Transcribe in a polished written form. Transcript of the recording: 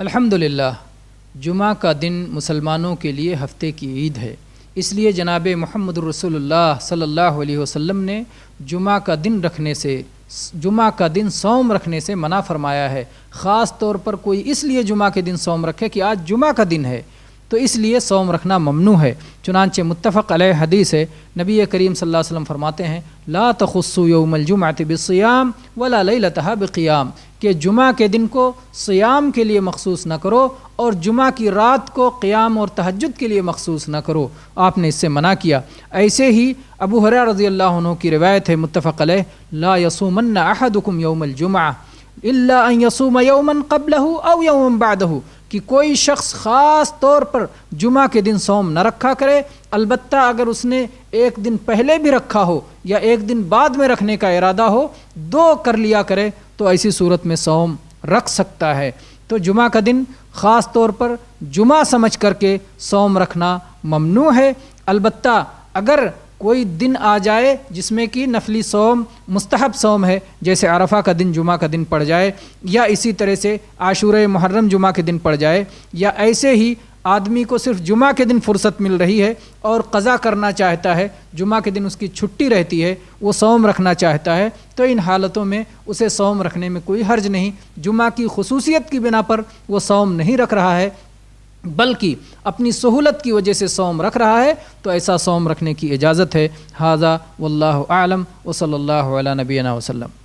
الحمدللہ جمعہ کا دن مسلمانوں کے لیے ہفتے کی عید ہے، اس لیے جناب محمد رسول اللہ صلی اللہ علیہ وسلم نے جمعہ کا دن صوم رکھنے سے منع فرمایا ہے۔ خاص طور پر کوئی اس لیے جمعہ کے دن صوم رکھے کہ آج جمعہ کا دن ہے تو اس لیے صوم رکھنا ممنوع ہے۔ چنانچہ متفق علیہ حدیث ہے، نبی کریم صلی اللہ علیہ وسلم فرماتے ہیں لا تخصوا یوم الجمعۃ بالصیام ولا لیلتها بقیام، کہ جمعہ کے دن کو صیام کے لیے مخصوص نہ کرو اور جمعہ کی رات کو قیام اور تہجد کے لیے مخصوص نہ کرو، آپ نے اس سے منع کیا۔ ایسے ہی ابو ہریرہ رضی اللہ عنہ کی روایت ہے متفق علیہ لا یصومن احدکم یوم الجمعہ الا ان یصوم یوما قبلہ او یوما بعدہ، کہ کوئی شخص خاص طور پر جمعہ کے دن صوم نہ رکھا کرے، البتہ اگر اس نے ایک دن پہلے بھی رکھا ہو یا ایک دن بعد میں رکھنے کا ارادہ ہو، دو کر لیا کرے تو ایسی صورت میں صوم رکھ سکتا ہے۔ تو جمعہ کا دن خاص طور پر جمعہ سمجھ کر کے صوم رکھنا ممنوع ہے، البتہ اگر کوئی دن آ جائے جس میں کہ نفلی صوم مستحب صوم ہے، جیسے عرفہ کا دن جمعہ کا دن پڑ جائے، یا اسی طرح سے عاشورہ محرم جمعہ کے دن پڑ جائے، یا ایسے ہی آدمی کو صرف جمعہ کے دن فرصت مل رہی ہے اور قضا کرنا چاہتا ہے، جمعہ کے دن اس کی چھٹی رہتی ہے، وہ صوم رکھنا چاہتا ہے، تو ان حالتوں میں اسے صوم رکھنے میں کوئی حرج نہیں۔ جمعہ کی خصوصیت کی بنا پر وہ صوم نہیں رکھ رہا ہے بلکہ اپنی سہولت کی وجہ سے صوم رکھ رہا ہے، تو ایسا صوم رکھنے کی اجازت ہے۔ ھذا واللہ اعلم وصلی اللہ علی نبینا وسلم۔